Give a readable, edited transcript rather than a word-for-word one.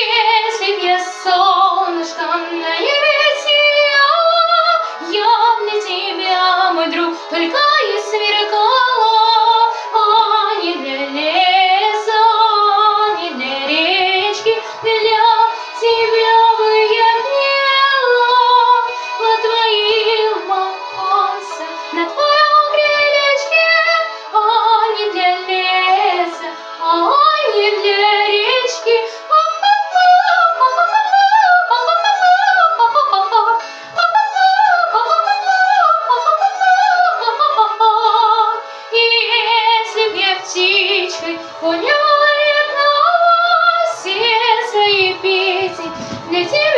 если б я солнышком на небе сияла, я б для тебя, мой друг, только и сверкала, а не для леса, не для речки, для тебя бы я пела под твоим оконцем, на твоем крылечке, а не для леса, а не для речки. Если б я птичкой поняла все свои песни для тебя.